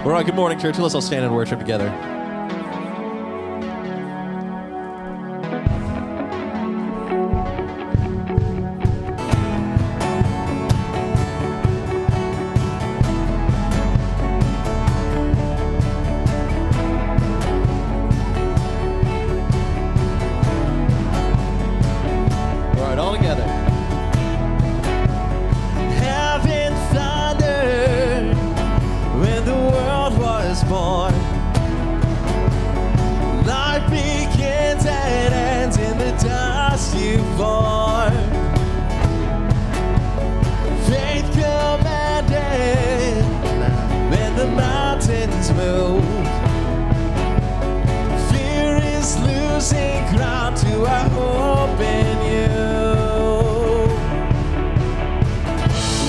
All right, good morning, church. Let's all stand and worship together. All right, all together. Heaven thundered when the world was born. Life begins and ends in the dust you born. Faith commanded when the mountains move. Fear is losing ground to our hope in you.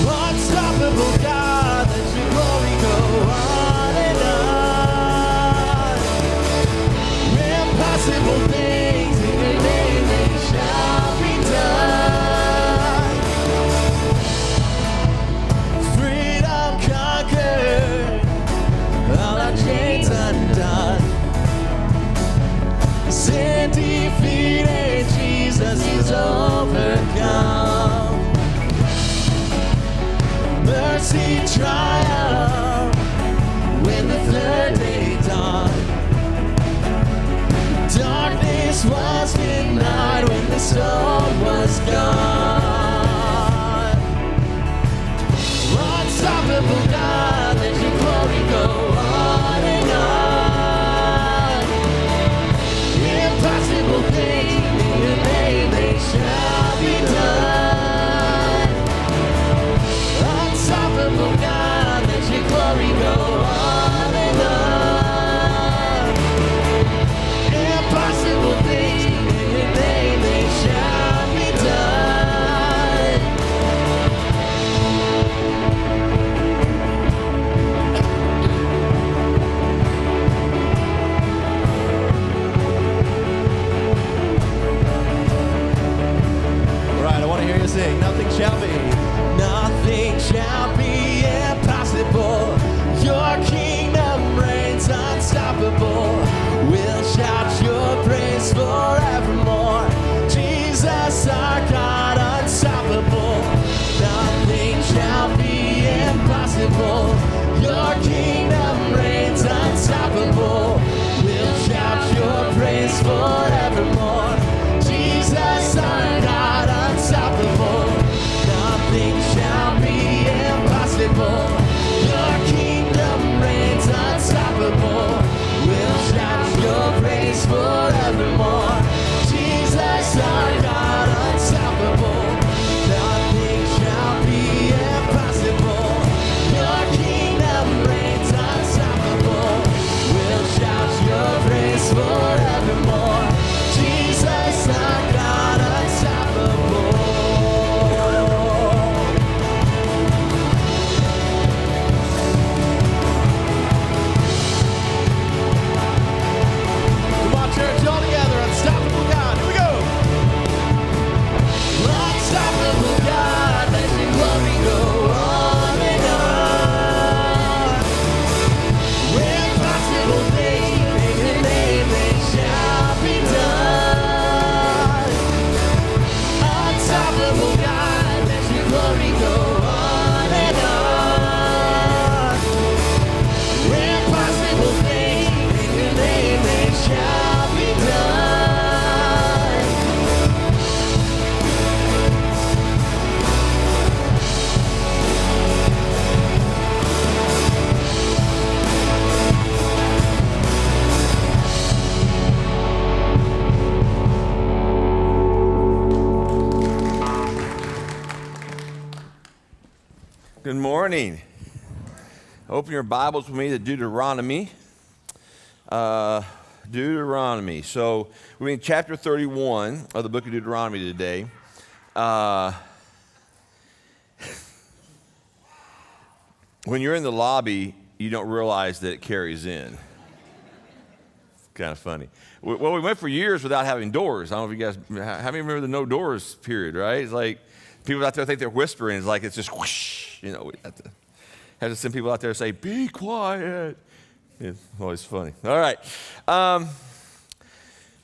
Unstoppable God, let your glory go on and on. Impossible things in your name, they shall be done. Freedom conquered, all our chains undone. Sin defeated, Jesus is overcome. Mercy triumphed when the third day dawned. Darkness was denied when the storm was gone. Unstoppable God, let your glory go on and on. Impossible things in your name, they shall be done. Unstoppable God, let your glory go on and on. Impossible things in your name, they shall be done. All right, I want to hear you sing. Nothing shall be impossible. Your kingdom reigns unstoppable. We'll shout your praise forevermore. Jesus, our God, unstoppable. Nothing shall be impossible. Your kingdom reigns unstoppable. We'll shout your praise forevermore. Jesus, our God, unstoppable. Nothing shall be impossible. Your kingdom reigns unstoppable. We'll shout your praise forevermore. Jesus, our God, unstoppable. Nothing shall be impossible. Your kingdom reigns unstoppable. We'll shout your praise forevermore. Jesus, our God, unstoppable. Come on, church, all together. Unstoppable God. Here we go. Unstoppable God, let your glory go on and on. Impossible things in your name, they shall be done. Unstoppable God, let your glory go on and on. Impossible things in your name, they shall be done. Good morning. Open your Bibles with me to Deuteronomy. Deuteronomy. So we're in chapter 31 of the book of Deuteronomy today. When you're in the lobby, you don't realize that it carries in. It's kind of funny. Well, we went for years without having doors. I don't know if you guys, how many remember the no doors period, right? It's like people out there think they're whispering. It's like it's just whoosh. You know, we have to send people out there and say, be quiet. It's always funny. All right. So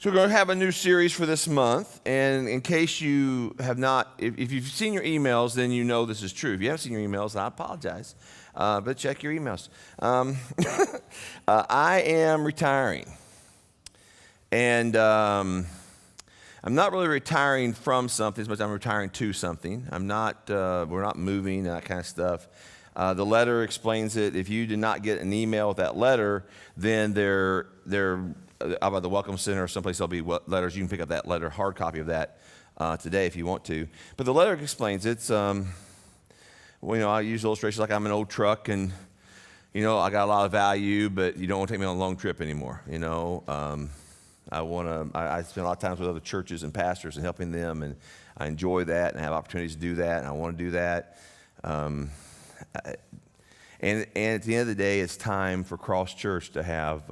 we're going to have a new series for this month. And in case you have not, if you've seen your emails, then you know this is true. If you haven't seen your emails, I apologize. But check your emails. I am retiring. And I'm not really retiring from something as much as I'm retiring to something. We're not moving, that kind of stuff. The letter explains it. If you did not get an email with that letter, then they're out by the Welcome Center or someplace there'll be letters. You can pick up that letter, hard copy of that today if you want to. But the letter explains it's, I use illustrations like I'm an old truck and, I got a lot of value, but you don't want to take me on a long trip anymore, I spend a lot of times with other churches and pastors and helping them, and I enjoy that and have opportunities to do that, and I want to do that. And at the end of the day, it's time for Cross Church to have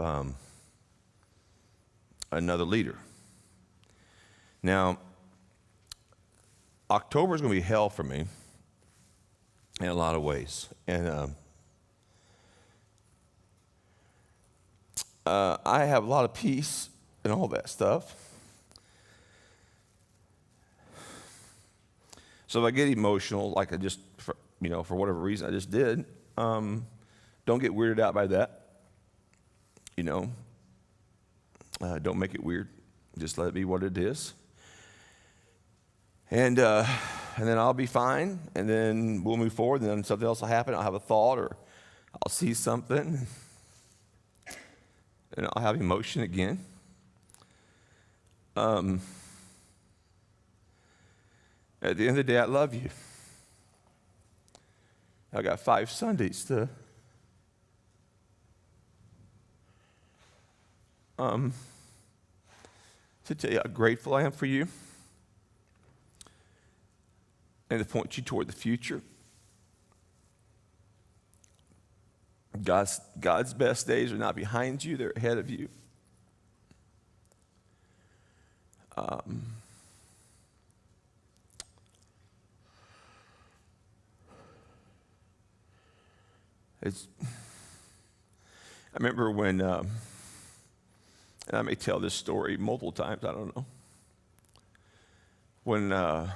another leader. Now, October is going to be hell for me in a lot of ways. And I have a lot of peace and all that stuff. So if I get emotional, like I just, for whatever reason I just did, don't get weirded out by that. Don't make it weird. Just let it be what it is. And then I'll be fine, and then we'll move forward, and then something else will happen. I'll have a thought, or I'll see something, and I'll have emotion again. At the end of the day, I love you. I got 5 Sundays to tell you how grateful I am for you and to point you toward the future. God's best days are not behind you, they're ahead of you. I remember when, and I may tell this story multiple times, I don't know. When, I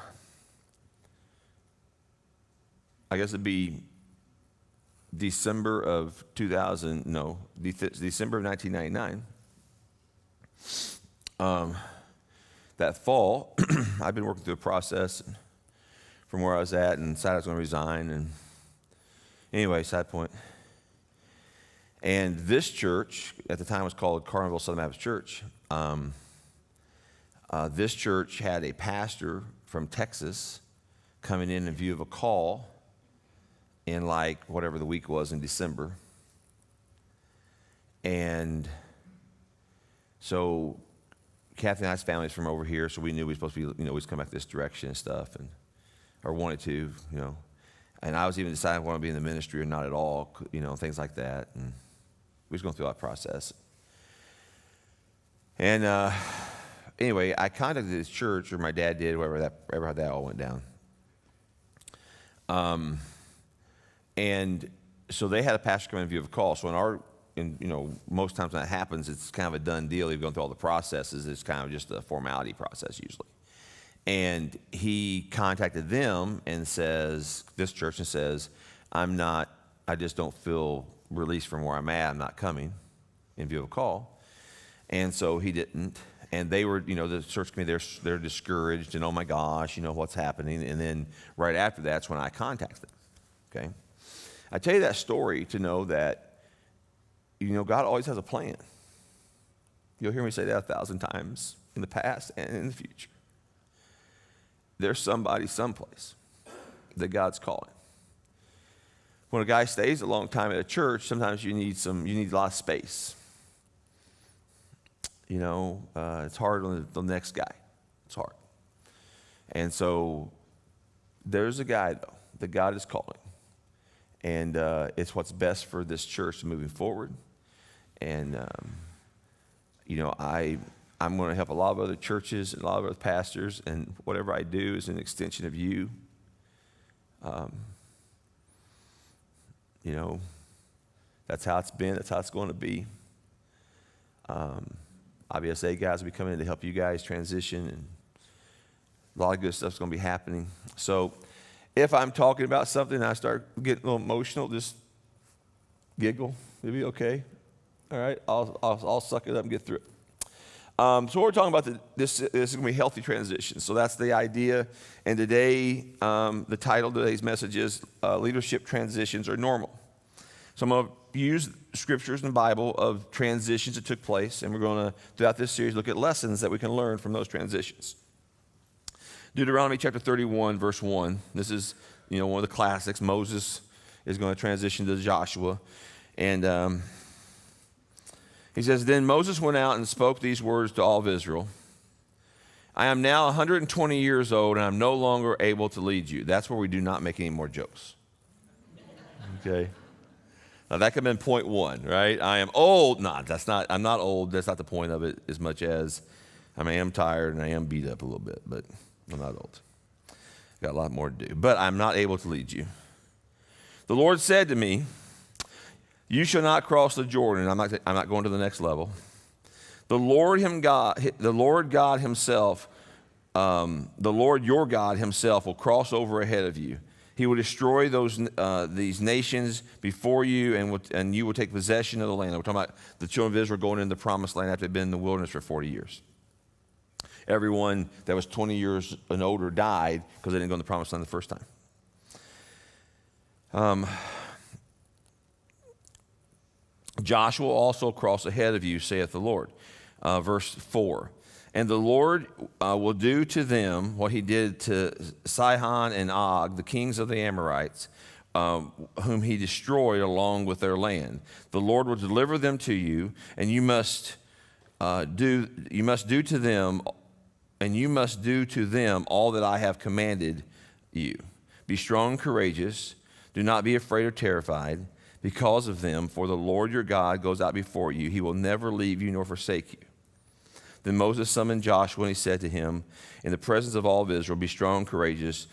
guess it'd be December of 1999. That fall, I've been working through a process from where I was at and decided I was going to resign. And anyway, side point. And this church, at the time was called Carnival Southern Baptist Church. This church had a pastor from Texas coming in view of a call in whatever the week was in December. And so Kathy and I's family's from over here, so we knew we were supposed to be, we was coming back this direction and stuff, or wanted to, And I was even deciding if I want to be in the ministry or not at all, things like that. And we was going through that process. And anyway, I contacted this church, or my dad did, whatever how that all went down. And so they had a pastor come in view of a call. So most times when that happens, it's kind of a done deal. They've gone through all the processes. It's kind of just a formality process usually. And he contacted them and says, I just don't feel released from where I'm at. I'm not coming in view of a call. And so he didn't. And they were, the search committee, they're discouraged and, oh my gosh, what's happening. And then right after that's when I contacted them, okay? I tell you that story to know that, God always has a plan. You'll hear me say that 1,000 times in the past and in the future. There's somebody someplace that God's calling. When a guy stays a long time at a church, sometimes you need a lot of space. It's hard on the next guy. It's hard. And so there's a guy, though, that God is calling. And it's what's best for this church moving forward. And, I'm going to help a lot of other churches and a lot of other pastors, and whatever I do is an extension of you. That's how it's been. That's how it's going to be. IBSA guys will be coming in to help you guys transition, and a lot of good stuff's going to be happening. So if I'm talking about something and I start getting a little emotional, just giggle. It'll be okay. All right? I'll suck it up and get through it. So what we're talking about, this is going to be healthy transition. So that's the idea. And today, the title of today's message is Leadership Transitions Are Normal. So I'm going to use scriptures in the Bible of transitions that took place, and we're going to, throughout this series, look at lessons that we can learn from those transitions. Deuteronomy chapter 31, verse 1. This is, one of the classics. Moses is going to transition to Joshua. And he says, Then Moses went out and spoke these words to all of Israel. I am now 120 years old, and I'm no longer able to lead you. That's where we do not make any more jokes. Okay? Now, that could have been point one, right? I am old. No, I'm not old. That's not the point of it, as much as I am tired and I am beat up a little bit, but I'm not old. Got a lot more to do. But I'm not able to lead you. The Lord said to me, You shall not cross the Jordan. I'm not going to the next level. The Lord God Himself, the Lord your God Himself will cross over ahead of you. He will destroy these nations before you, and you will take possession of the land. We're talking about the children of Israel going into the promised land after they've been in the wilderness for 40 years. Everyone that was 20 years and older died because they didn't go in the promised land the first time. Joshua also cross ahead of you, saith the Lord. Verse 4. And the Lord will do to them what He did to Sihon and Og, the kings of the Amorites, whom He destroyed along with their land. The Lord will deliver them to you, and you must do to them all that I have commanded you. Be strong and courageous. Do not be afraid or terrified because of them, for the Lord your God goes out before you. He will never leave you nor forsake you. Then Moses summoned Joshua, and he said to him, in the presence of all of Israel, be strong and courageous,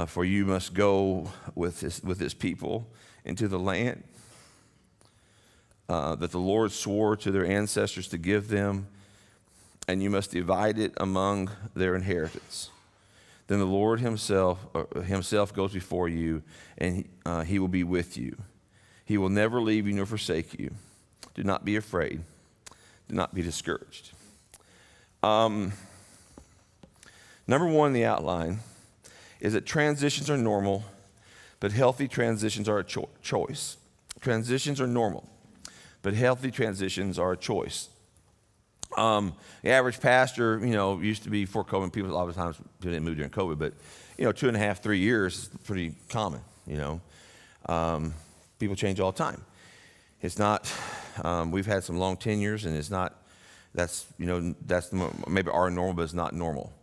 for you must go with this people into the land that the Lord swore to their ancestors to give them, and you must divide it among their inheritance. Then the Lord himself goes before you, and he will be with you. He will never leave you nor forsake you. Do not be afraid. Do not be discouraged. Number one in the outline is that transitions are normal, but healthy transitions are a choice. Transitions are normal, but healthy transitions are a choice. The average pastor, used to be before COVID. People a lot of times didn't move during COVID, but 2.5, 3 years is pretty common. People change all the time. It's not. We've had some long tenures, and it's not. That's maybe our normal, but it's not normal.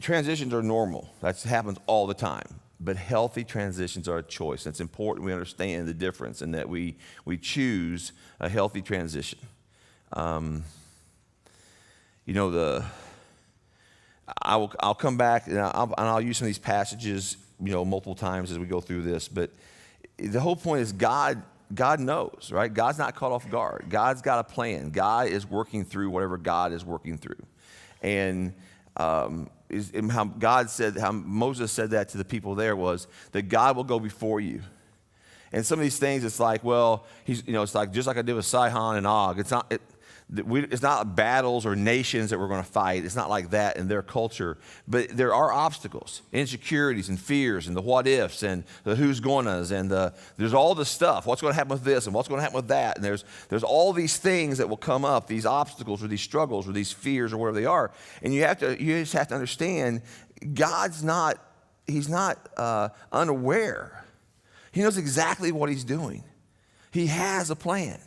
Transitions are normal. That happens all the time. But healthy transitions are a choice. And it's important we understand the difference and that we choose a healthy transition. I'll come back and I'll use some of these passages, multiple times as we go through this. But the whole point is God knows, right? God's not caught off guard. God's got a plan. God is working through whatever God is working through. And how Moses said that to the people there was that God will go before you. And some of these things, it's like, well, it's like just like I did with Sihon and Og. It's not battles or nations that we're going to fight. It's not like that in their culture. But there are obstacles, insecurities and fears and the what ifs and the who's gonnas and there's all the stuff. What's going to happen with this and what's going to happen with that? And there's all these things that will come up, these obstacles or these struggles or these fears or whatever they are. And you just have to understand He's not unaware. He knows exactly what He's doing. He has a plan.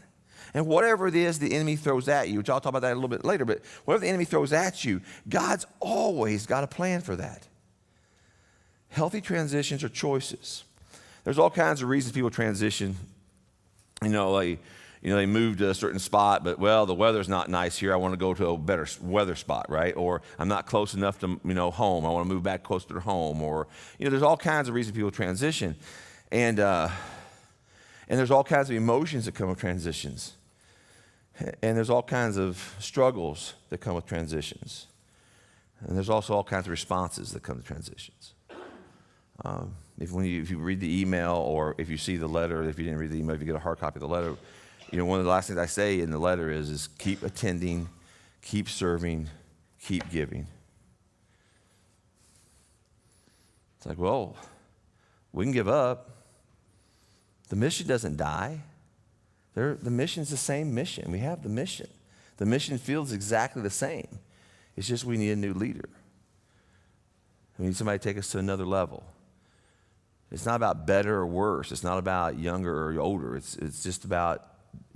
And whatever it is the enemy throws at you, which I'll talk about that a little bit later, but whatever the enemy throws at you, God's always got a plan for that. Healthy transitions are choices. There's all kinds of reasons people transition. They move to a certain spot, but the weather's not nice here. I want to go to a better weather spot, right? Or I'm not close enough to home. I want to move back closer to home. Or there's all kinds of reasons people transition. And And there's all kinds of emotions that come with transitions. And there's all kinds of struggles that come with transitions. And there's also all kinds of responses that come to transitions. If you read the email, or if you see the letter, if you didn't read the email, if you get a hard copy of the letter, one of the last things I say in the letter is keep attending, keep serving, keep giving. It's like, well, we can give up. The mission doesn't die. The mission's the same mission. We have the mission. The mission feels exactly the same. It's just we need a new leader. We need somebody to take us to another level. It's not about better or worse. It's not about younger or older. It's just about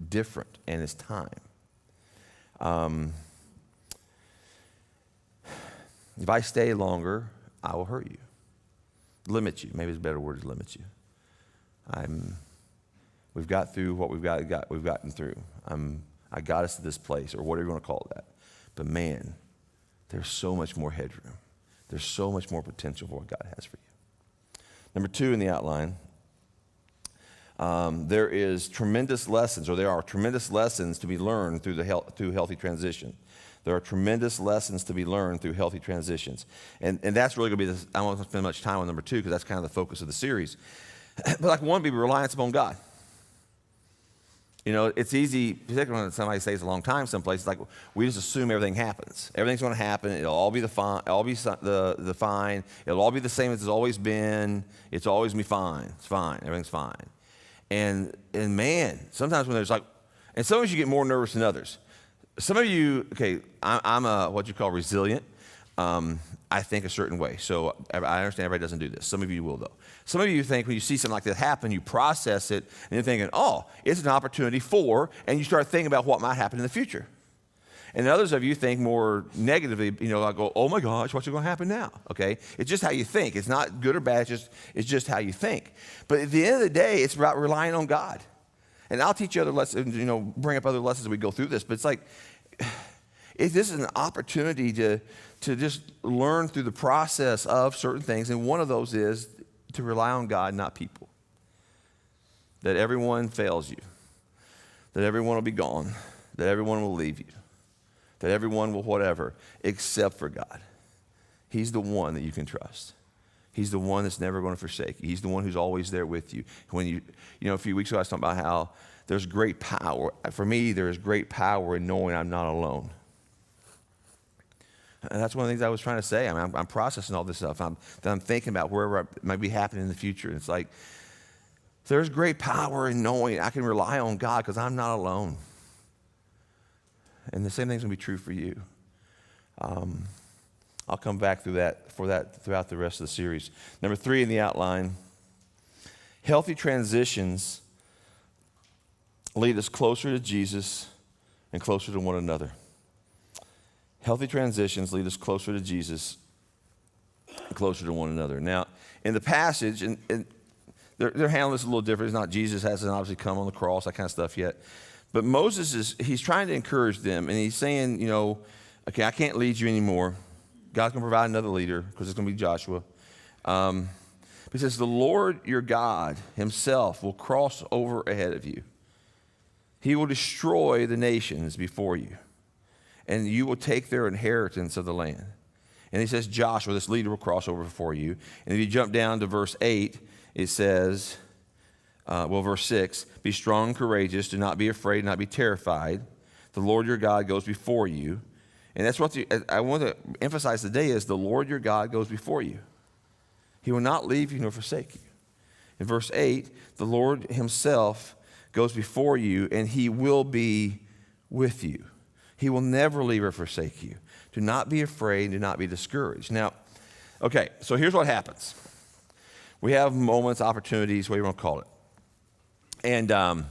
different, and it's time. If I stay longer, I will hurt you. Limit you. Maybe it's a better word to limit you. We've got through what we've gotten through. I got us to this place, or whatever you want to call that. But man, there's so much more headroom. There's so much more potential for what God has for you. Number 2 in the outline, there are tremendous lessons to be learned through healthy transition. There are tremendous lessons to be learned through healthy transitions. And that's really going to be I won't spend much time on number 2 because that's kind of the focus of the series. But like one, be reliance upon God. It's easy, particularly when somebody stays a long time someplace, like we just assume everything happens. Everything's going to happen. It'll all be the fine. It'll all be the same as it's always been. It's always going to be fine. It's fine. Everything's fine. And man, sometimes when there's and sometimes you get more nervous than others. Some of you, I'm what you call resilient. I think a certain way. So I understand everybody doesn't do this. Some of you will, though. Some of you think when you see something like that happen, you process it, and you're thinking, oh, it's an opportunity for, and you start thinking about what might happen in the future. And others of you think more negatively, go, oh my gosh, what's going to happen now? Okay? It's just how you think. It's not good or bad, it's just how you think. But at the end of the day, it's about relying on God. And I'll teach you other lessons, bring up other lessons as we go through this, but it's like, this is an opportunity to just learn through the process of certain things, and one of those is to rely on God, not people. That everyone fails you, that everyone will be gone, that everyone will leave you, that everyone will whatever, except for God. He's the one that you can trust. He's the one that's never going to forsake you. He's the one who's always there with you. When a few weeks ago I was talking about how there's great power. For me, there is great power in knowing I'm not alone. And that's one of the things I was trying to say. I'm processing all this stuff. I'm thinking about wherever it might be happening in the future. And it's like, there's great power in knowing I can rely on God because I'm not alone. And the same thing's going to be true for you. I'll come back throughout the rest of the series. Number 3 in the outline, healthy transitions lead us closer to Jesus and closer to one another. Healthy transitions lead us closer to Jesus and closer to one another. Now, in the passage, and they're handling this a little different. It's not Jesus hasn't obviously come on the cross, that kind of stuff yet. But Moses he's trying to encourage them, and he's saying, okay, I can't lead you anymore. God's going to provide another leader because it's going to be Joshua. He says, the Lord your God himself will cross over ahead of you. He will destroy the nations before you, and you will take their inheritance of the land. And he says, Joshua, this leader, will cross over before you. And if you jump down to verse 8, it says, verse 6, be strong and courageous, do not be afraid, not be terrified. The Lord your God goes before you. And that's what I want to emphasize today is the Lord your God goes before you. He will not leave you nor forsake you. In verse 8, the Lord himself goes before you, and he will be with you. He will never leave or forsake you. Do not be afraid, do not be discouraged. Now, okay, so here's what happens. We have moments, opportunities, whatever you want to call it. And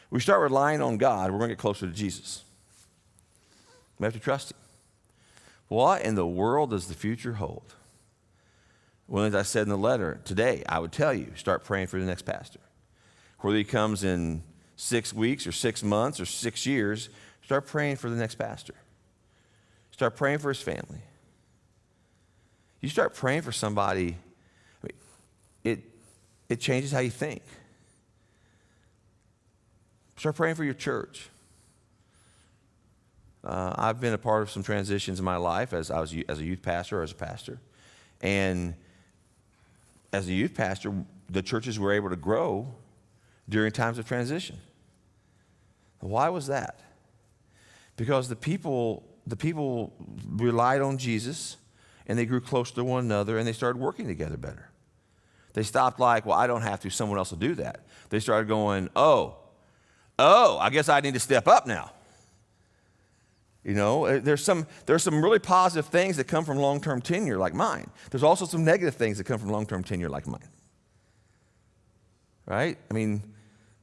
we start relying on God, we're going to get closer to Jesus. We have to trust him. What in the world does the future hold? Well, as I said in the letter today, I would tell you, start praying for the next pastor. Whether he comes in 6 weeks or 6 months or 6 years, start praying for the next pastor. Start praying for his family. You start praying for somebody, it changes how you think. Start praying for your church. I've been a part of some transitions in my life as a youth pastor or as a pastor. And as a youth pastor, the churches were able to grow during times of transition. Why was that? Because the people relied on Jesus, and they grew close to one another, and they started working together better. They stopped like, well, I don't have to, someone else will do that. They started going, oh, I guess I need to step up now. You know, there's some really positive things that come from long-term tenure like mine. There's also some negative things that come from long-term tenure like mine. Right? I mean,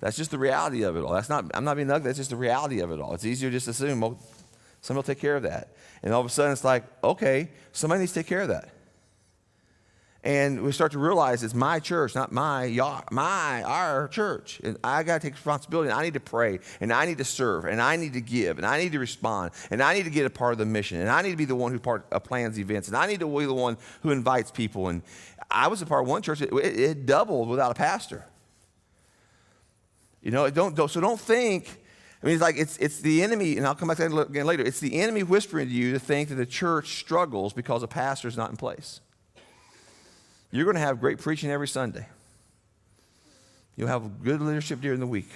that's just the reality of it all. I'm not being ugly, that's just the reality of it all. It's easier just to assume, well, somebody will take care of that. And all of a sudden it's like, okay, somebody needs to take care of that. And we start to realize it's my church, not our church. And I got to take responsibility, and I need to pray, and I need to serve, and I need to give, and I need to respond, and I need to get a part of the mission, and I need to be the one who plans events, and I need to be the one who invites people. And I was a part of one church, it doubled without a pastor. You know, so don't think, I mean, it's the enemy, and I'll come back to that again later. It's the enemy whispering to you to think that the church struggles because a pastor's not in place. You're going to have great preaching every Sunday. You'll have good leadership during the week.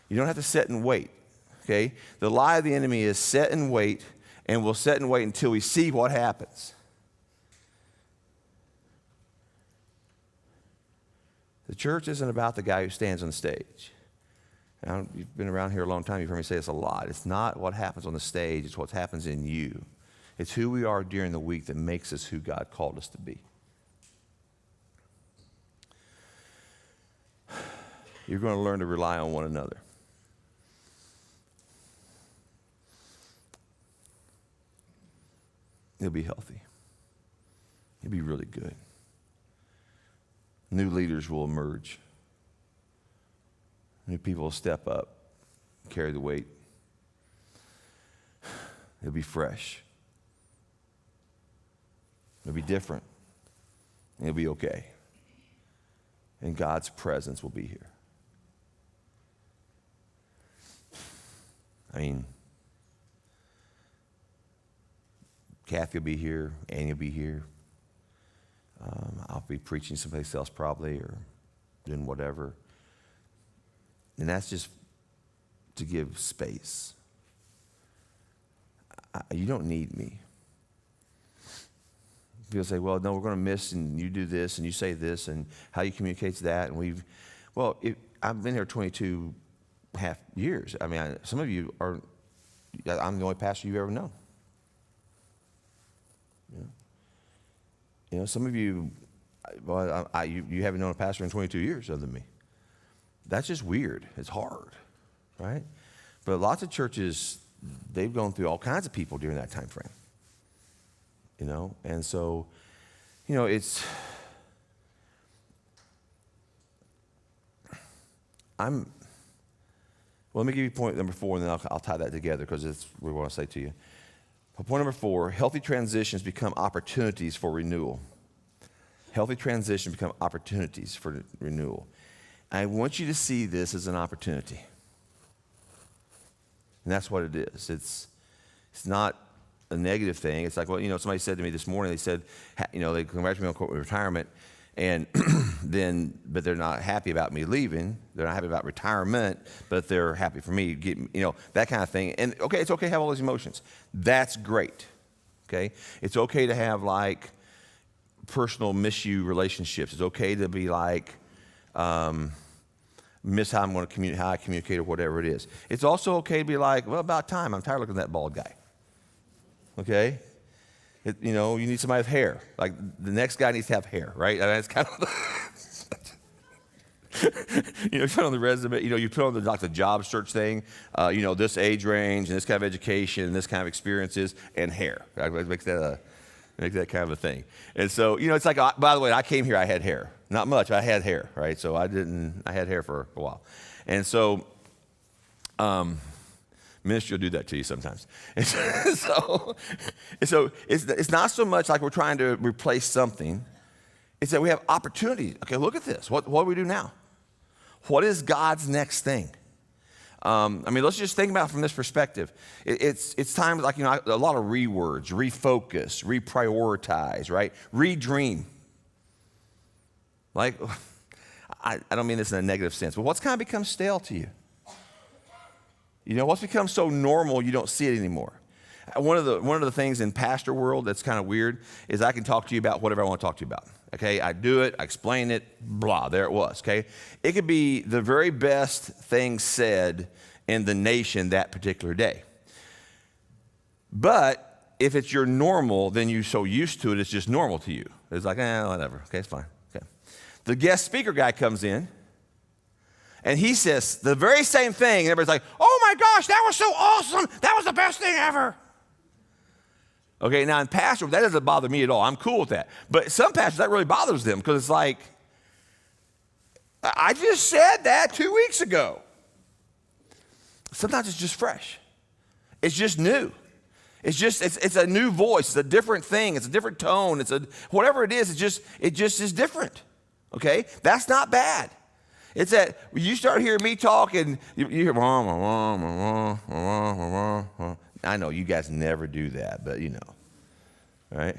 You don't have to sit and wait, okay? The lie of the enemy is sit and wait, and we'll sit and wait until we see what happens. The church isn't about the guy who stands on the stage. Now, you've been around here a long time. You've heard me say this a lot. It's not what happens on the stage. It's what happens in you. It's who we are during the week that makes us who God called us to be. You're going to learn to rely on one another. It'll be healthy. It'll be really good. New leaders will emerge. New people will step up, carry the weight. It'll be fresh. It'll be different. It'll be okay. And God's presence will be here. I mean, Kathy will be here. Annie will be here. I'll be preaching someplace else probably, or doing whatever. And that's just to give space. You don't need me. People say, well, no, we're going to miss, and you do this, and you say this, and how you communicate that. And I've been here 22 half years. I mean, some of you I'm the only pastor you've ever known. You know, some of you, you haven't known a pastor in 22 years other than me. That's just weird. It's hard, right? But lots of churches, they've gone through all kinds of people during that time frame. You know, and so, you know, let me give you point number 4, and then I'll tie that together because it's what I want to say to you. Point number 4, healthy transitions become opportunities for renewal. Healthy transitions become opportunities for renewal. I want you to see this as an opportunity. And that's what it is. It's not a negative thing. It's like, well, you know, somebody said to me this morning, they said, you know, they congratulated me on retirement, and but they're not happy about me leaving. They're not happy about retirement, but they're happy for me getting, you know, that kind of thing. And okay, it's okay to have all these emotions. That's great. Okay? It's okay to have like personal miss you relationships. It's okay to be like miss how I'm going to communicate, how I communicate, or whatever it is. It's also okay to be like, well, about time. I'm tired of looking at that bald guy. Okay? You know, you need somebody with hair. Like, the next guy needs to have hair, right? I mean, that's kind of you know, you put on the resume, you know, you put on the job search thing, you know, this age range and this kind of education and this kind of experiences and hair. Right? Make that kind of a thing. And so, you know, it's like, by the way, I came here, I had hair. Not much, I had hair, right? So I had hair for a while. And so, ministry will do that to you sometimes. And so it's not so much like we're trying to replace something. It's that we have opportunities. Okay, look at this. What do we do now? What is God's next thing? Let's just think about it from this perspective. It's times like, a lot of rewords, refocus, reprioritize, right? Redream. Like, I don't mean this in a negative sense, but what's kind of become stale to you? What's become so normal you don't see it anymore? One of the things in pastor world that's kind of weird is I can talk to you about whatever I want to talk to you about. Okay, I do it, I explain it, blah, there it was. Okay, it could be the very best thing said in the nation that particular day. But if it's your normal, then you're so used to it, it's just normal to you. It's like, whatever. Okay, it's fine. Okay, the guest speaker guy comes in. And he says the very same thing, and everybody's like, oh my gosh, that was so awesome. That was the best thing ever. Okay, now in pastor, that doesn't bother me at all. I'm cool with that. But some pastors, that really bothers them because it's like, I just said that 2 weeks ago. Sometimes it's just fresh. It's just new. It's a new voice. It's a different thing. It's a different tone. Whatever it is, it just is different. Okay, that's not bad. It's that when you start hearing me talk and you hear, I know you guys never do that, but right?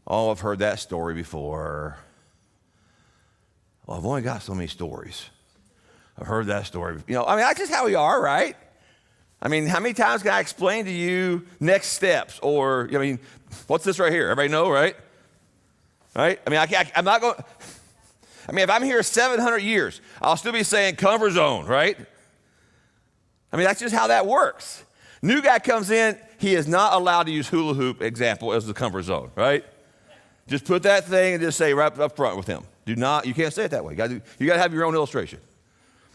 Oh, I've heard that story before. Well, I've only got so many stories. I've heard that story. That's just how we are, right? How many times can I explain to you next steps or, what's this right here? Everybody know, right? Right? I'm not going. If I'm here 700 years, I'll still be saying comfort zone, right? That's just how that works. New guy comes in, he is not allowed to use hula hoop example as the comfort zone, right? Just put that thing and just say right up front with him. You can't say it that way. You got to have your own illustration,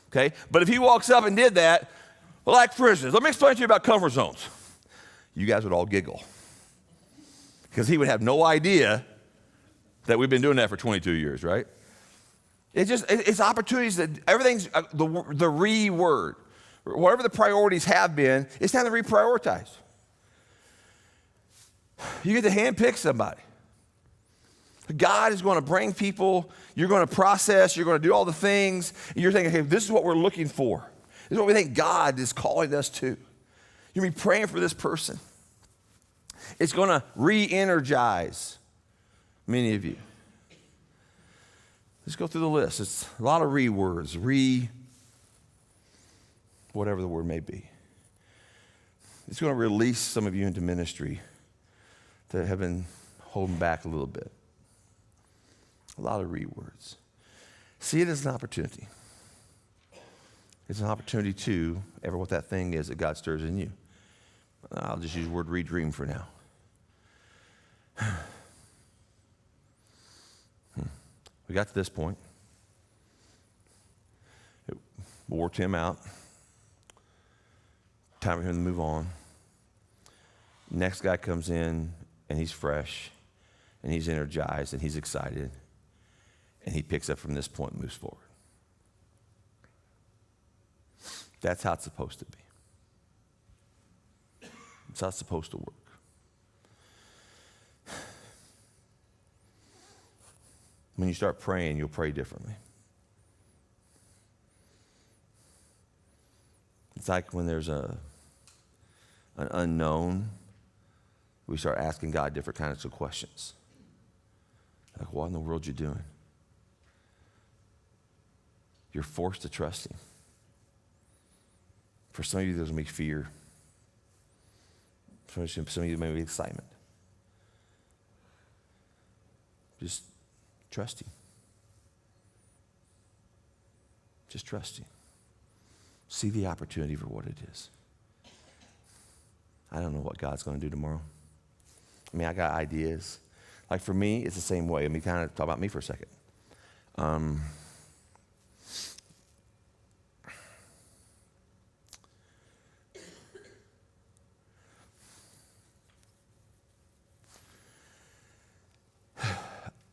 okay? But if he walks up and did that, like for instance, let me explain to you about comfort zones. You guys would all giggle because he would have no idea that we've been doing that for 22 years, right? It's opportunities that everything's the re-word. Whatever the priorities have been, it's time to reprioritize. You get to handpick somebody. God is going to bring people, you're going to process, you're going to do all the things, and you're thinking, hey, this is what we're looking for. This is what we think God is calling us to. You're going to be praying for this person. It's going to re-energize many of you. Let's go through the list. It's a lot of re-words, whatever the word may be. It's going to release some of you into ministry that have been holding back a little bit. A lot of re-words. See it as an opportunity. It's an opportunity to, ever what that thing is that God stirs in you. I'll just use the word redream for now. We got to this point. It wore Tim out. Time for him to move on. Next guy comes in, and he's fresh, and he's energized, and he's excited, and he picks up from this point and moves forward. That's how it's supposed to be. It's how it's supposed to work. When you start praying, you'll pray differently. It's like when there's an unknown, we start asking God different kinds of questions. Like, what in the world are you doing? You're forced to trust Him. For some of you, there's going to be fear. For some of you, there may be excitement. Just trust Him. Just trust Him. See the opportunity for what it is. I don't know what God's going to do tomorrow. I got ideas. Like for me, it's the same way. Kind of talk about me for a second.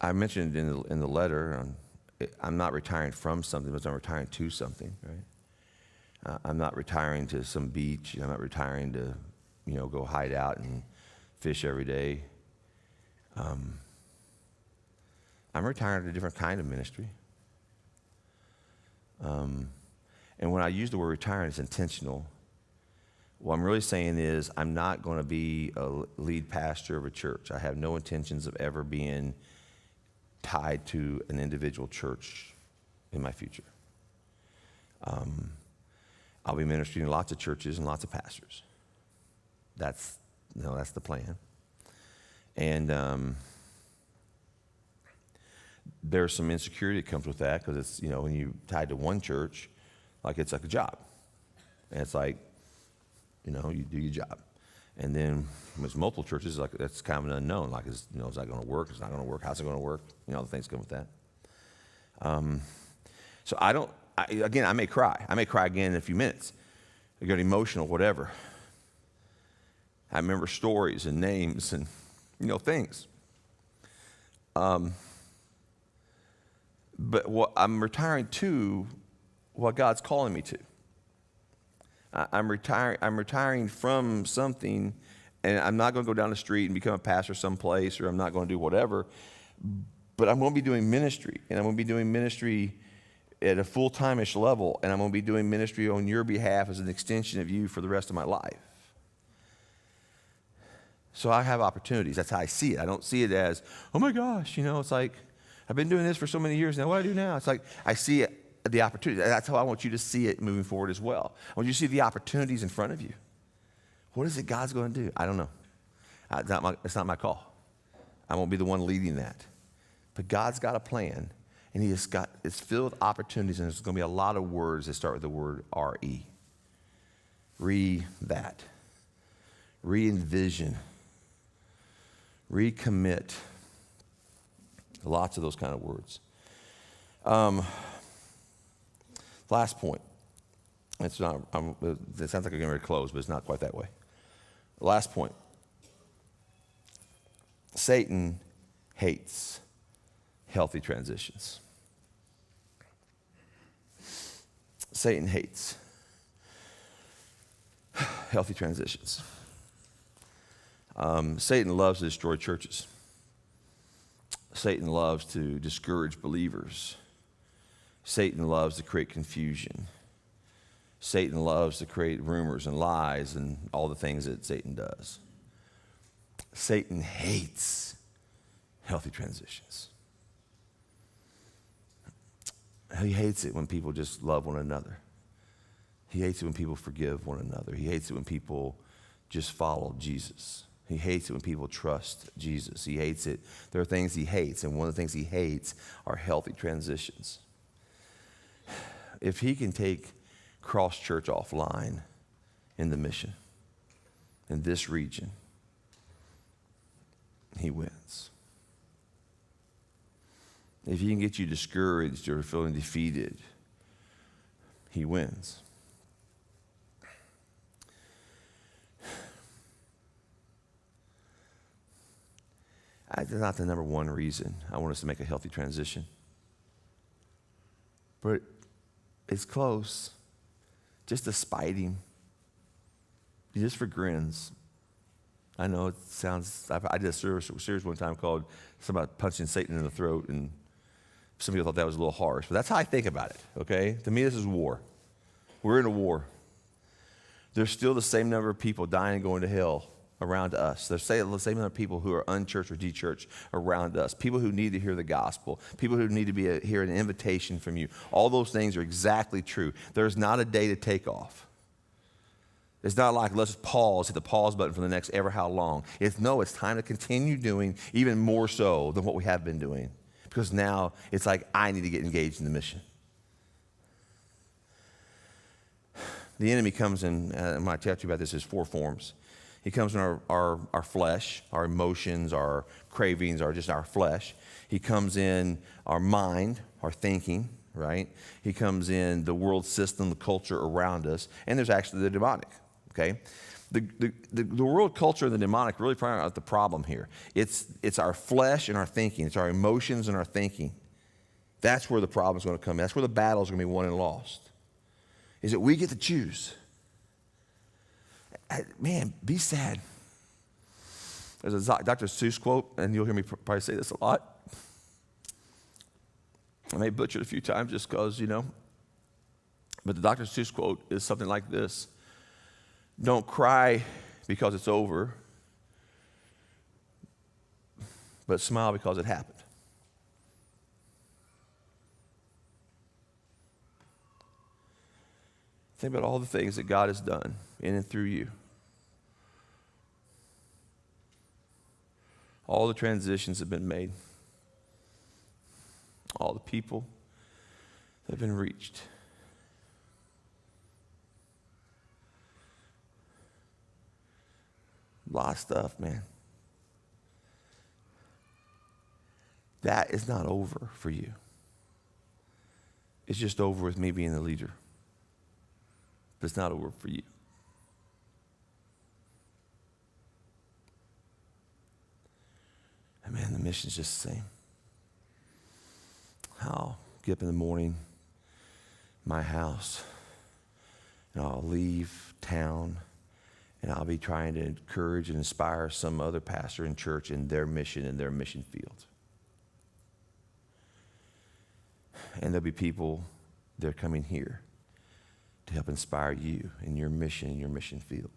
I mentioned in the letter, I'm not retiring from something, but I'm retiring to something, right? I'm not retiring to some beach. I'm not retiring to, go hide out and fish every day. I'm retiring to a different kind of ministry. And when I use the word retiring, it's intentional. What I'm really saying is I'm not going to be a lead pastor of a church. I have no intentions of ever being tied to an individual church in my future. I'll be ministering in lots of churches and lots of pastors. That's the plan. And there's some insecurity that comes with that because it's, when you're tied to one church, like it's like a job. And it's like, you do your job. And then when it's multiple churches, like that's kind of an unknown. Like, is that going to work? Is it not going to work? How's it going to work? The things come with that. So I may cry. I may cry again in a few minutes. I get emotional, whatever. I remember stories and names and, things. But what I'm retiring to what God's calling me to. I'm retiring from something, and I'm not going to go down the street and become a pastor someplace, or I'm not going to do whatever, but I'm going to be doing ministry, and I'm going to be doing ministry at a full-time-ish level, and I'm going to be doing ministry on your behalf as an extension of you for the rest of my life. So I have opportunities. That's how I see it. I don't see it as, oh my gosh, it's like, I've been doing this for so many years now. What do I do now? It's like I see it, the opportunity. That's how I want you to see it moving forward as well. I want you to see the opportunities in front of you. What is it God's going to do? I don't know. It's not my call. I won't be the one leading that. But God's got a plan, and it's filled with opportunities, and there's going to be a lot of words that start with the word R-E. That. Re-envision. Recommit. Lots of those kind of words. Last point. It sounds like I'm getting ready to close, but it's not quite that way. Last point. Satan hates healthy transitions. Satan hates healthy transitions. Satan loves to destroy churches. Satan loves to discourage believers. Satan loves to create confusion. Satan loves to create rumors and lies and all the things that Satan does. Satan hates healthy transitions. He hates it when people just love one another. He hates it when people forgive one another. He hates it when people just follow Jesus. He hates it when people trust Jesus. He hates it. There are things he hates, and one of the things he hates are healthy transitions. If he can take Cross Church offline in the mission, in this region, he wins. If he can get you discouraged or feeling defeated, he wins. That's not the number one reason I want us to make a healthy transition. But it's close. Just to spite him. Just for grins. I know it sounds, I did a series one time called something about punching Satan in the throat, and some people thought that was a little harsh, but that's how I think about it, okay? To me, this is war. We're in a war. There's still the same number of people dying and going to hell around us. There's the same number of people who are unchurched or de-churched around us. People who need to hear the gospel. People who need to hear an invitation from you. All those things are exactly true. There's not a day to take off. It's not like, let's pause, hit the pause button for the next ever how long. It's time to continue doing even more so than what we have been doing. Because now it's like, I need to get engaged in the mission. The enemy comes in, when I tell you about this, there's 4 forms. He comes in our flesh, our emotions, our cravings, just our flesh. He comes in our mind, our thinking, right? He comes in the world system, the culture around us, and there's actually the demonic, okay? The world culture and the demonic really find out the problem here. It's our flesh and our thinking. It's our emotions and our thinking. That's where the problem's going to come in. That's where the battle's going to be won and lost. Is that we get to choose. Man, be sad. There's a Dr. Seuss quote, and you'll hear me probably say this a lot. I may butcher it a few times just because, but the Dr. Seuss quote is something like this: don't cry because it's over, but smile because it happened. Think about all the things that God has done in and through you. All the transitions have been made. All the people that have been reached. A lot of stuff, man. That is not over for you. It's just over with me being the leader. But it's not over for you. And man, the mission's just the same. I'll get up in the morning, my house, and I'll leave town, and I'll be trying to encourage and inspire some other pastor in church in their mission field. And there'll be people that are coming here to help inspire you in your mission field.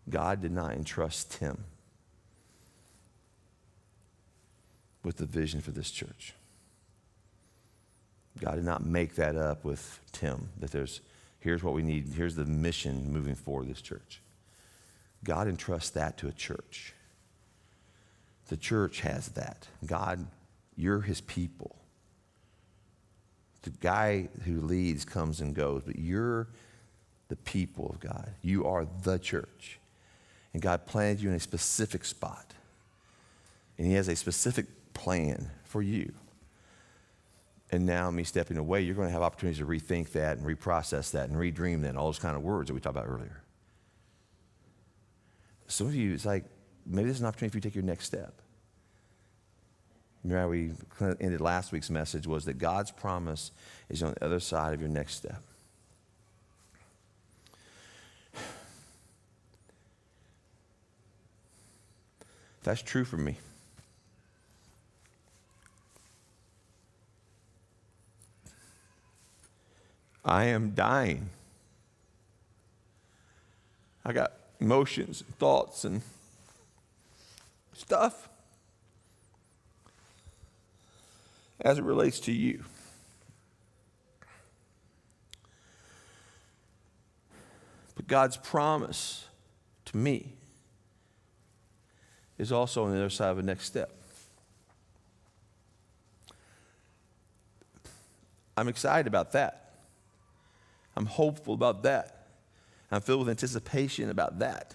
God did not entrust Tim with the vision for this church. God did not make that up with Tim, that here's what we need, here's the mission moving forward this church. God entrusts that to a church. The church has that. God, you're his people. The guy who leads comes and goes, but you're the people of God. You are the church. And God planted you in a specific spot. And he has a specific plan for you. And now me stepping away, you're going to have opportunities to rethink that and reprocess that and redream that and all those kind of words that we talked about earlier. Some of you, it's like, maybe this is an opportunity for you to take your next step. Remember how we ended last week's message was that God's promise is on the other side of your next step. That's true for me. I am dying. I got emotions and thoughts and stuff as it relates to you. But God's promise to me is also on the other side of the next step. I'm excited about that. I'm hopeful about that. I'm filled with anticipation about that.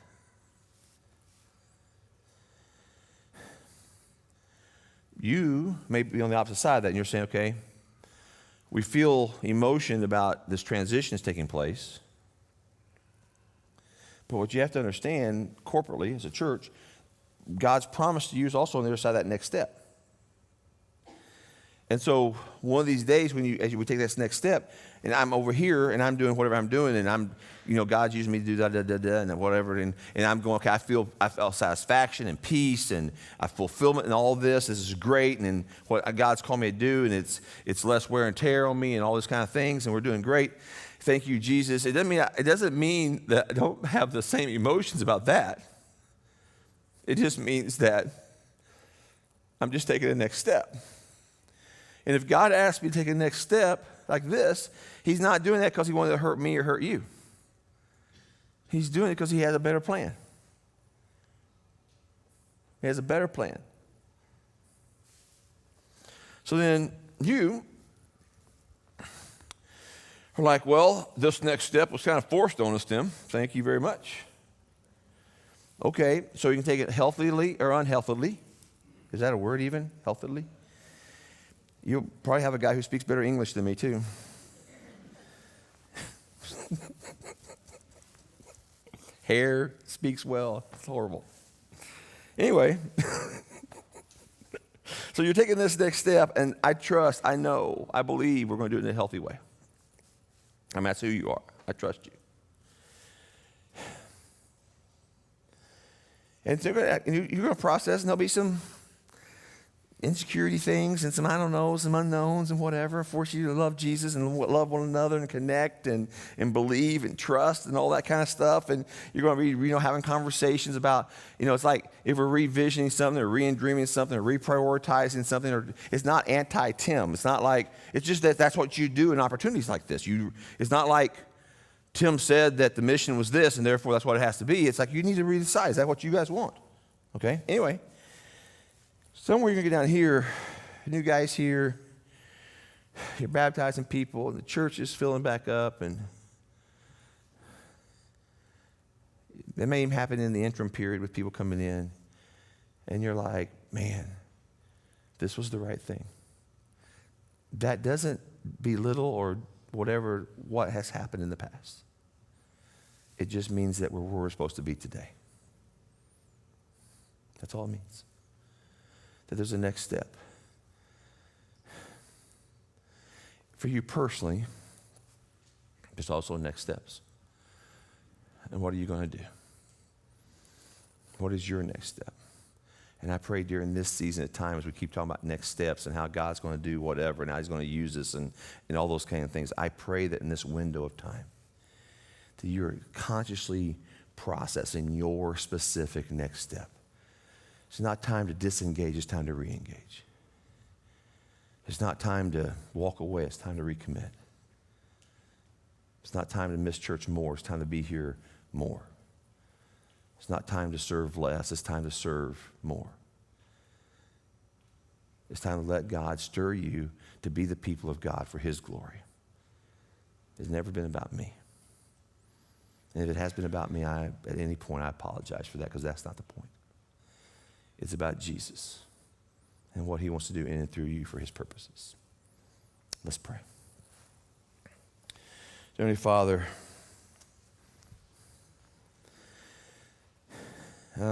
You may be on the opposite side of that, and you're saying, okay, we feel emotion about this transition that's taking place. But what you have to understand corporately as a church, God's promise to you is also on the other side of that next step. And so one of these days as we take this next step, and I'm over here and I'm doing whatever I'm doing, and I'm, God's using me to do da-da-da-da and whatever, and I'm going, okay, I feel satisfaction and peace and fulfillment in all this. This is great, and then what God's called me to do, and it's less wear and tear on me and all those kind of things, and we're doing great. Thank you, Jesus. It doesn't mean that I don't have the same emotions about that. It just means that I'm just taking the next step. And if God asks me to take a next step like this, he's not doing that because he wanted to hurt me or hurt you. He's doing it because he has a better plan. He has a better plan. So then you are like, well, this next step was kind of forced on us, Tim. Thank you very much. Okay, so you can take it healthily or unhealthily. Is that a word even? Healthily? You'll probably have a guy who speaks better English than me, too. Hair speaks well. It's horrible. Anyway, so you're taking this next step, and I believe we're going to do it in a healthy way. I mean, that's who you are. I trust you. And so you're going to process, and there'll be some insecurity things and some, I don't know, some unknowns and whatever, force you to love Jesus and love one another and connect and believe and trust and all that kind of stuff. And you're going to be, having conversations about, it's like if we're revisioning something or re-dreaming something or reprioritizing something, or it's not anti-Tim. It's not like, it's just that that's what you do in opportunities like this. It's not like Tim said that the mission was this and therefore that's what it has to be. It's like you need to redecide. Is that what you guys want? Okay? Anyway. Somewhere you're going to get down here, new guys here, you're baptizing people, and the church is filling back up, and that may even happen in the interim period with people coming in, and you're like, man, this was the right thing. That doesn't belittle or whatever what has happened in the past. It just means that we're where we're supposed to be today. That's all it means. That there's a next step. For you personally, there's also next steps. And what are you going to do? What is your next step? And I pray during this season at times we keep talking about next steps and how God's going to do whatever and how he's going to use us and all those kind of things. I pray that in this window of time that you're consciously processing your specific next step. It's not time to disengage, it's time to re-engage. It's not time to walk away, it's time to recommit. It's not time to miss church more, it's time to be here more. It's not time to serve less, it's time to serve more. It's time to let God stir you to be the people of God for his glory. It's never been about me. And if it has been about me, at any point I apologize for that because that's not the point. It's about Jesus and what he wants to do in and through you for his purposes. Let's pray. Heavenly Father, I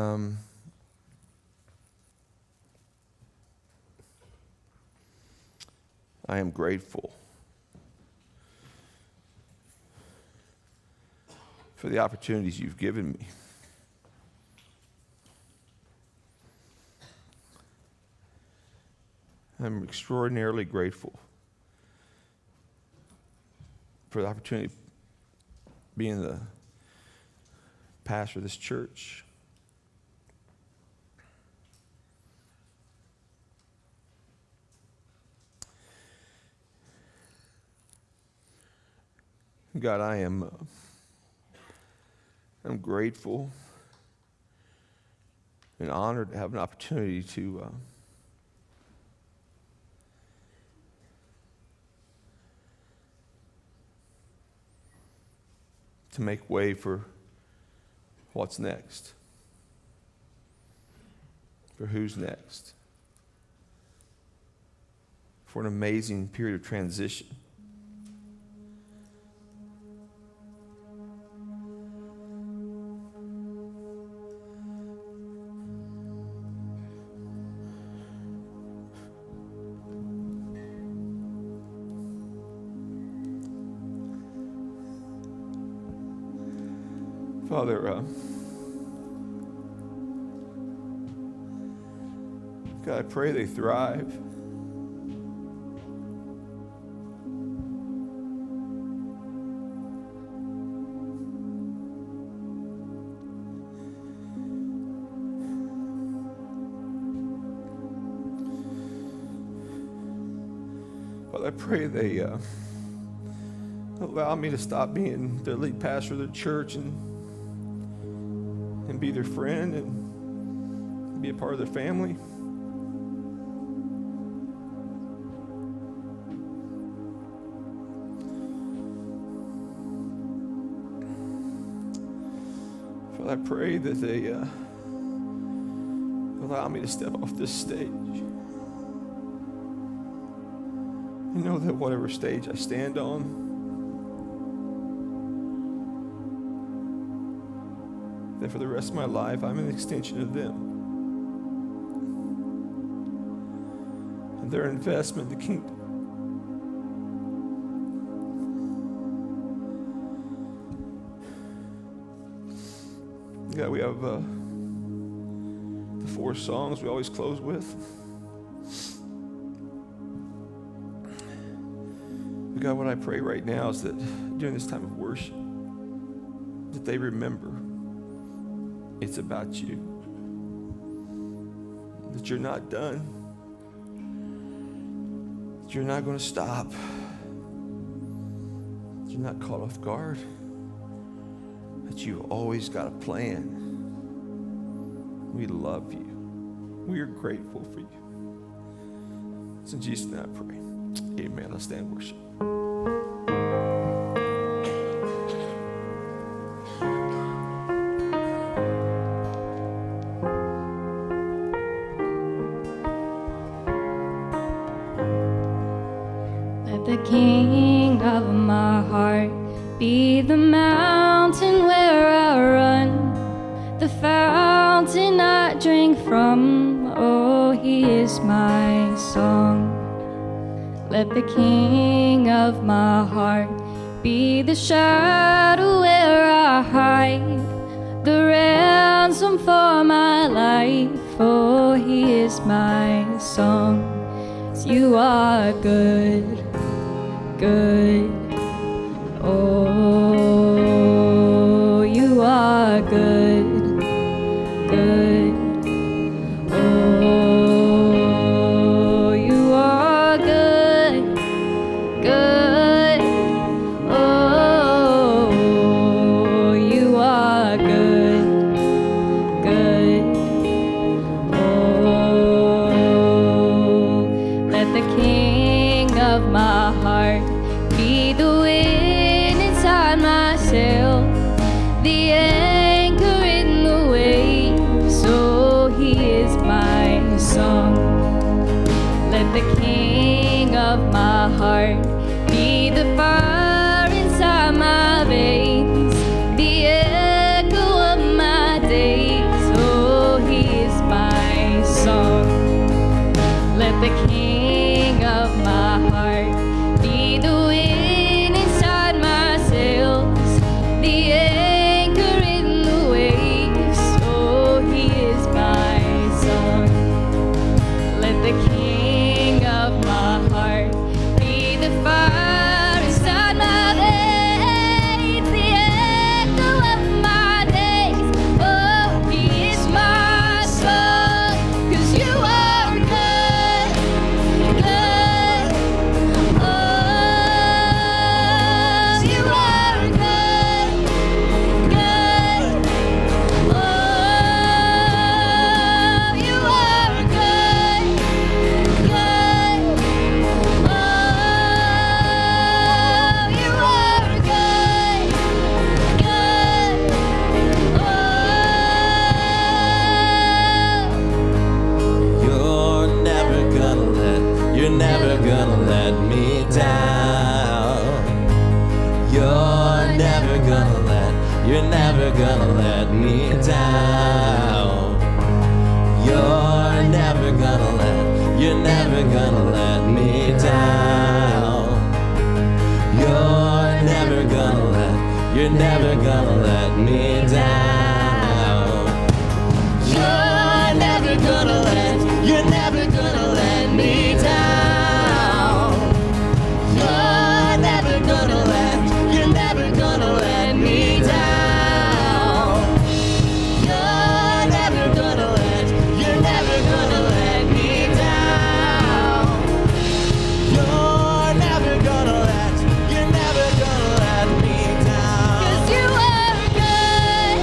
am grateful for the opportunities you've given me. I'm extraordinarily grateful for the opportunity of being the pastor of this church. God, I'm grateful and honored to have an opportunity to make way for what's next, for who's next, for an amazing period of transition. Father, God, I pray they thrive. Father, I pray they allow me to stop being the lead pastor of the church and be their friend and be a part of their family. Father, I pray that they allow me to step off this stage. You know that whatever stage I stand on, that for the rest of my life, I'm an extension of them. And their investment in the kingdom. God, we have the 4 songs we always close with. God, what I pray right now is that during this time of worship, that they remember it's about you. That you're not done. That you're not going to stop. That you're not caught off guard. That you've always got a plan. We love you. We are grateful for you. It's in Jesus' name I pray. Amen. Let's stand and worship. Let the King of my heart be the mountain where I run, the fountain I drink from. Oh, he is my song. Let the King of my heart be the shadow where I hide, the ransom for my life. Oh, he is my song. 'Cause you are good, good. Oh, you are good, good. Oh, you are good, good. Oh, you are good, good. Oh, let the King of my heart be the wind inside my sail, the anchor in the waves. Oh, he is my song. Let the King of my heart be the fire inside my veins, the echo of my days. Oh, he is my song. Let the King of my heart be the wind inside my sails, the anchor in the waves. Oh, he is my song. Let the King of my heart be the fire inside my veins, the echo of my days. Oh, he is my song. 'Cause you are good, good. Oh, you are good, good. Oh, you are good, good. Oh, you are good, good. You're never gonna let me down. You're never gonna let me down. You're never gonna let me down. You're never gonna let me down. You're never gonna let me down. You're never gonna let me down. You're never gonna let me down. You're never gonna let me down. 'Cause you are good,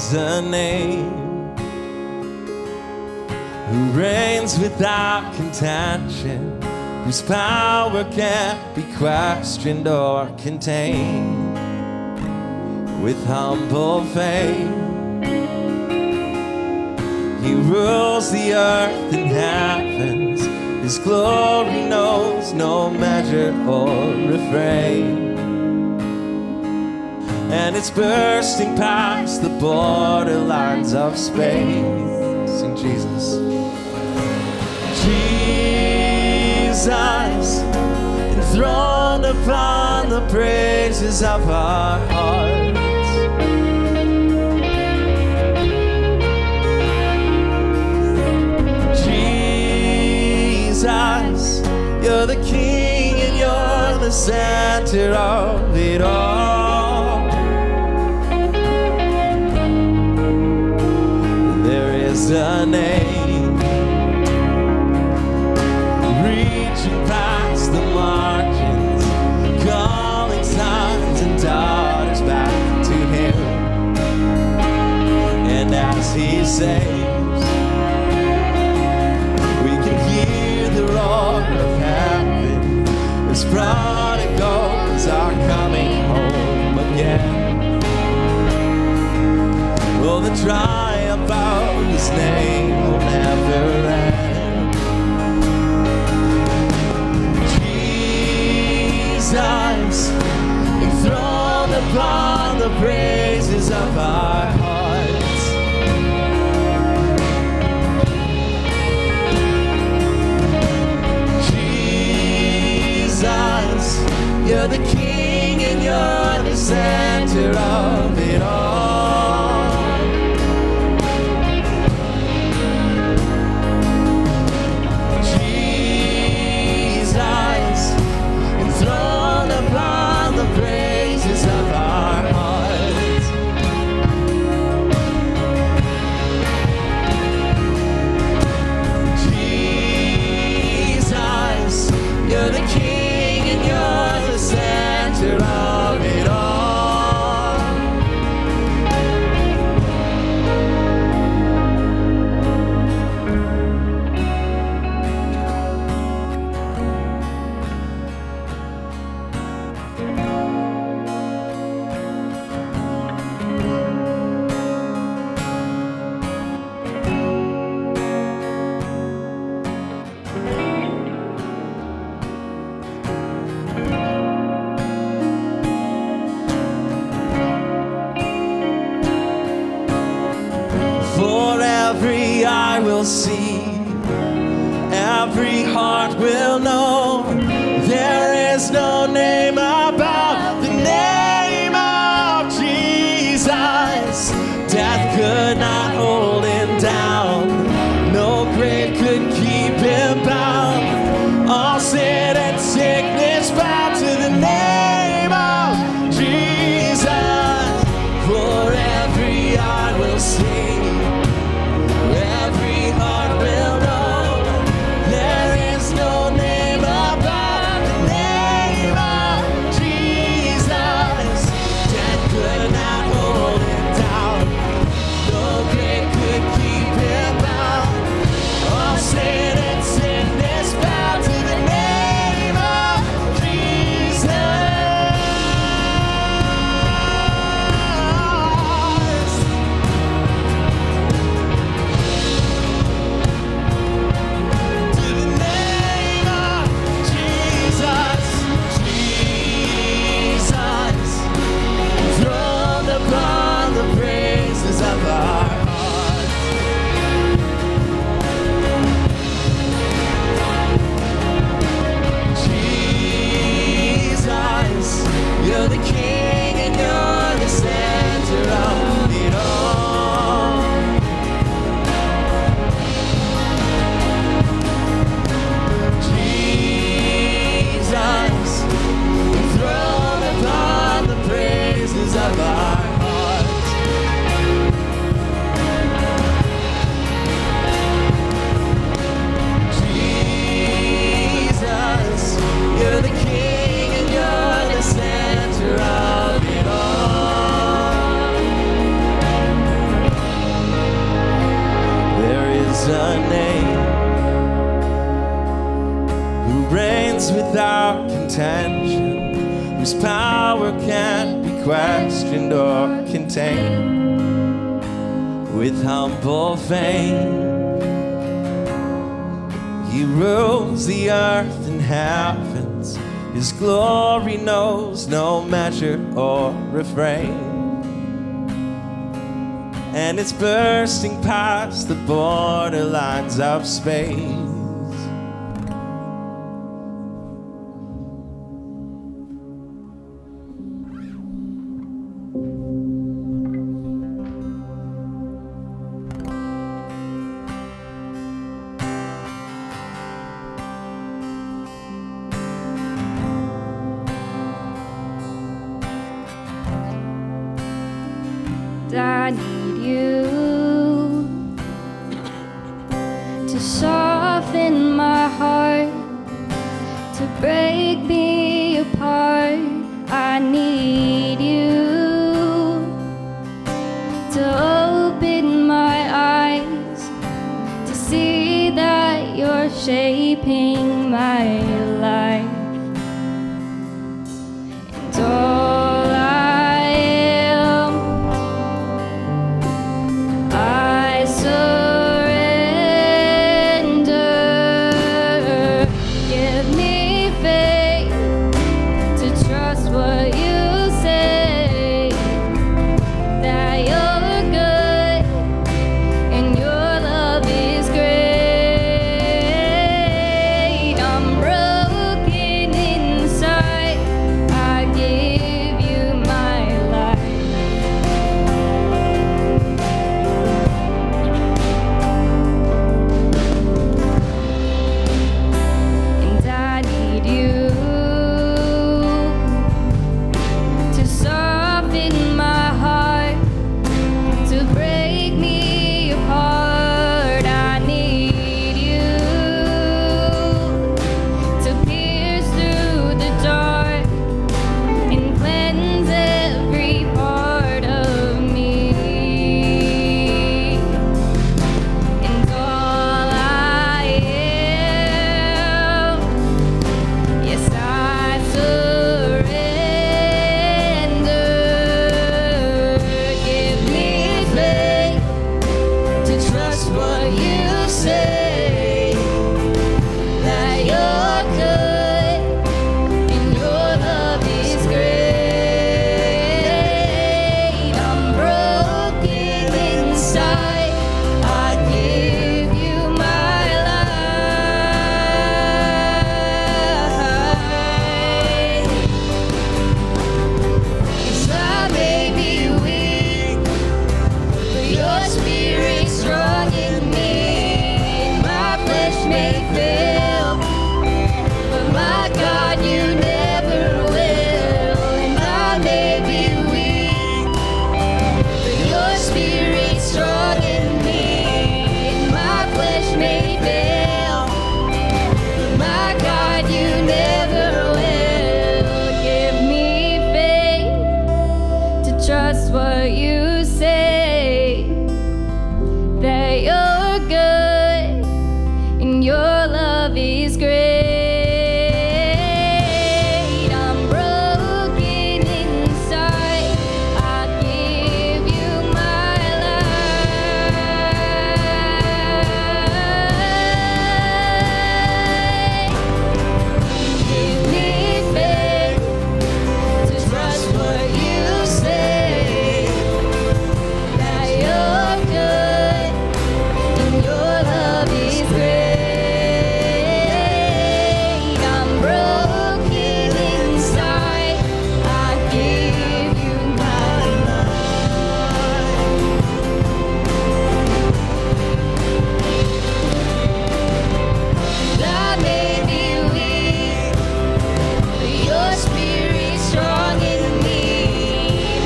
is a name who reigns without contention, whose power can't be questioned or contained. With humble faith, he rules the earth and heavens. His glory knows no measure or refrain, and it's bursting past the borderlines of space. Sing Jesus. Jesus, enthroned upon the praises of our hearts. Jesus, you're the King and you're the center of it all. There is a name reaching past the margins, calling sons and daughters back to him. And as he saves, we can hear the roar of heaven as prodigals are coming home again. Oh, the triumph of his name will never end. Jesus, enthroned upon the praises of our hearts. Jesus, you're the King and you're the center of it all. Enthroned upon the praises of our hearts. Jesus, you're the King and you're the center of it all. For every eye will see, every heart will know, there is no name above the name of Jesus. Death could not hold him down, no grave could keep him bound. All sin and sickness bow to the name of Jesus. For every eye will see, every heart will know, there is no name above the name of Jesus. Death could not hold him down, no grave could keep him our contention, whose power can't be questioned or contained. With humble faith, he rules the earth and heavens. His glory knows no measure or refrain, and it's bursting past the borderlines of space. I need you to soften my heart, to break me apart. I need you to open my eyes, to see that you're shaping my life. And all I am, I surrender. Give me faith to trust what you say, that you're good and your love is great. I'm broken inside, I give you my life. And I need you to soften my heart, to break me apart. I need you to pierce through the dark and cleanse every part of me. And all I am, yes, I surrender. Give me faith to trust what you say, that you're good and your love is great. I'm broken inside, I give you my life. 'Cause I may be weak, but your spirit's strong in me. My flesh may fail, but my God, you never will. And I may be weak, but your spirit's strong in me. My flesh may fail, but my God, you never will. Give me faith to trust what you say, that you're good and your love is great. I'm broken inside, I give you my life. Give me faith to trust what you say, that you're good and your love is great. I'm broken inside, I give you my life. And I may be weak, but your spirit's strong in me.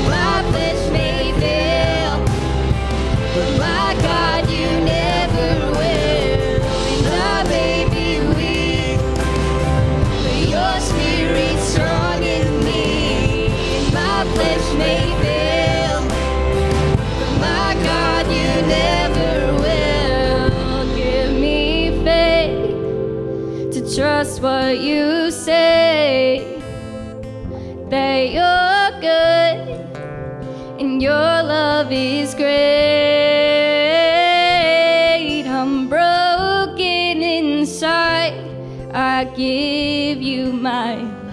My flesh may fail, but my God, you never will. And I may be weak, but your spirit's strong in me. My flesh may fail, but my God, you never will. Give me faith to trust what you say, give you my life.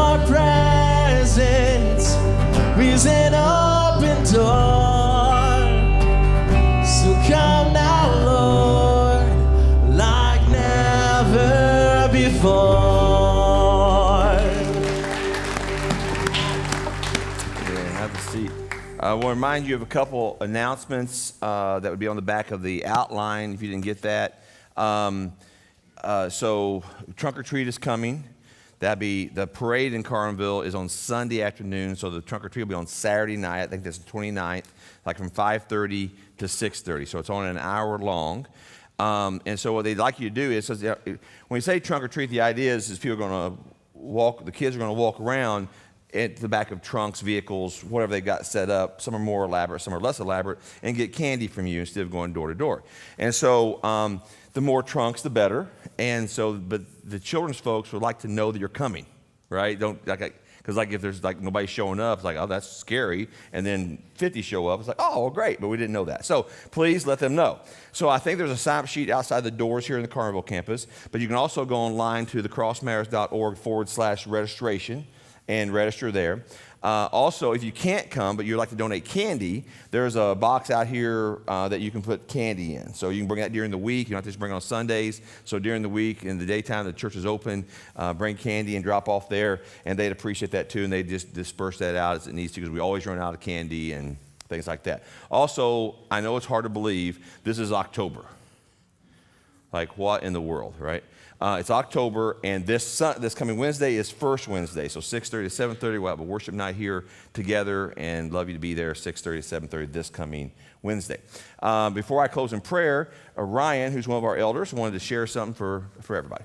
your presence is an open door. So come now, Lord, like never before. Yeah, have a seat. I want to remind you of a couple announcements that would be on the back of the outline if you didn't get that. So Trunk or Treat is coming. That'd be the parade in Carlinville is on Sunday afternoon. So the Trunk or Treat will be on Saturday night. I think that's the 29th, like from 5:30 to 6:30. So it's only an hour long. And so what they'd like you to do is, when you say Trunk or Treat, the idea is people are going to walk. The kids are going to walk around at the back of trunks, vehicles, whatever they got set up. Some are more elaborate, some are less elaborate, and get candy from you instead of going door to door. And so the more trunks, the better. And so, but the children's folks would like to know that you're coming, right? Because if there's nobody showing up, it's like, oh, that's scary. And then 50 show up, it's like, oh, well, great, but we didn't know that. So please let them know. So I think there's a sign-up sheet outside the doors here in the Carlinville campus, but you can also go online to thecrossmatters.org/registration and register there. Also, if you can't come, but you'd like to donate candy, there's a box out here that you can put candy in. So you can bring that during the week. You don't have to just bring it on Sundays. So during the week, in the daytime, the church is open. Bring candy and drop off there, and they'd appreciate that too, and they just disperse that out as it needs to, because we always run out of candy and things like that. Also, I know it's hard to believe, this is October. Like, what in the world, right? It's October, and this coming Wednesday is First Wednesday, so 6:30 to 7:30. We'll have a worship night here together, and love you to be there 6:30 to 7:30 this coming Wednesday. Before I close in prayer, Ryan, who's one of our elders, wanted to share something for everybody.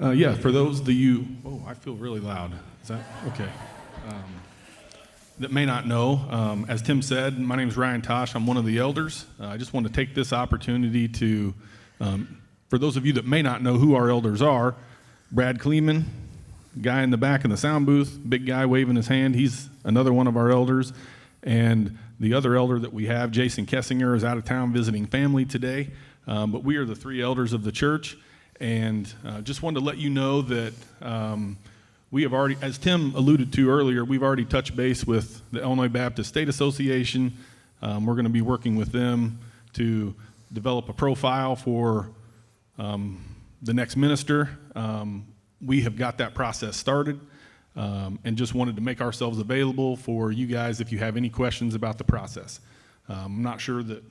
Yeah, for those of you, I feel really loud. Is that okay? That may not know, as Tim said, my name is Ryan Tosh. I'm one of the elders. I just want to take this opportunity to, for those of you that may not know who our elders are, Brad Kleeman, guy in the back in the sound booth, big guy waving his hand, he's another one of our elders. And the other elder that we have, Jason Kessinger, is out of town visiting family today. But we are the three elders of the church. And just wanted to let you know that we have already, as Tim alluded to earlier, we've already touched base with the Illinois Baptist State Association. We're going to be working with them to develop a profile for the next minister. We have got that process started, and just wanted to make ourselves available for you guys if you have any questions about the process. I'm not sure that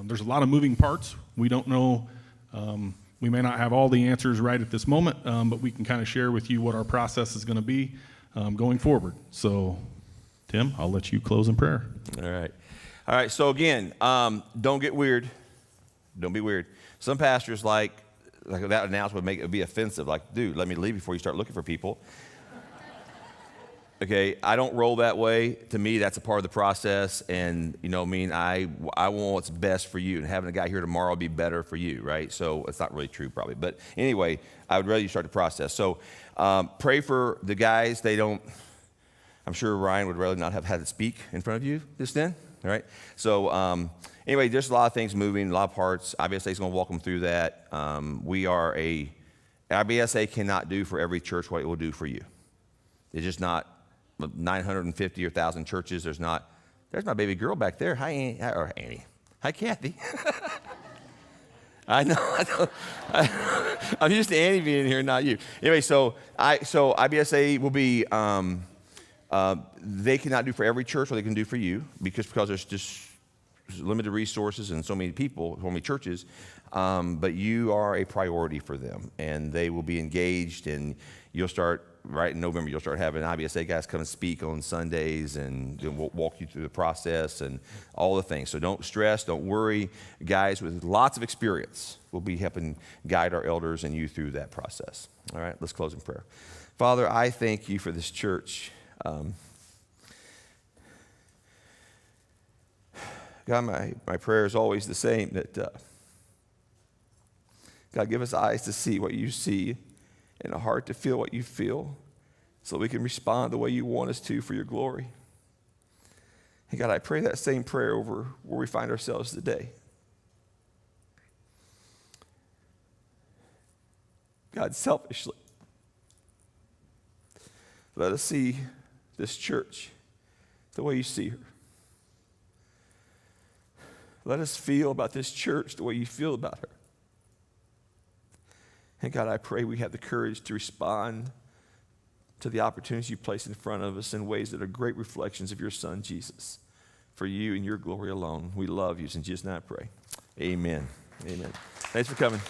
there's a lot of moving parts. We don't know. We may not have all the answers right at this moment, but we can kind of share with you what our process is going to be going forward. So, Tim, I'll let you close in prayer. All right. So again, don't get weird. Don't be weird. Some pastors like that announcement would be offensive. Like, dude, let me leave before you start looking for people. Okay, I don't roll that way. To me, that's a part of the process, and I want what's best for you, and having a guy here tomorrow will be better for you, right? So it's not really true, probably, but anyway, I would rather you start the process. So pray for the guys. I'm sure Ryan would rather not have had to speak in front of you just then, all right? So anyway, there's a lot of things moving, a lot of parts. IBSA is going to walk them through that. IBSA cannot do for every church what it will do for you. It's just not 950 or 1,000 churches. There's my baby girl back there. Hi, Annie. Hi, Kathy. I know. I'm used to Annie being here, not you. Anyway, so IBSA will be, they cannot do for every church what they can do for you because there's just limited resources and so many people, so many churches, but you are a priority for them, and they will be engaged, and you'll start, right in November, you'll start having IBSA guys come and speak on Sundays, and we'll walk you through the process and all the things. So don't stress, don't worry. Guys with lots of experience will be helping guide our elders and you through that process. All right, let's close in prayer. Father, I thank you for this church. God, my prayer is always the same, that God, give us eyes to see what you see and a heart to feel what you feel so we can respond the way you want us to for your glory. And God, I pray that same prayer over where we find ourselves today. God, selfishly, Let us see this church the way you see her. Let us feel about this church the way you feel about her. And God, I pray we have the courage to respond to the opportunities you place in front of us in ways that are great reflections of your Son, Jesus. For you and your glory alone, we love you. In Jesus' name I pray. Amen. Amen. Thanks for coming.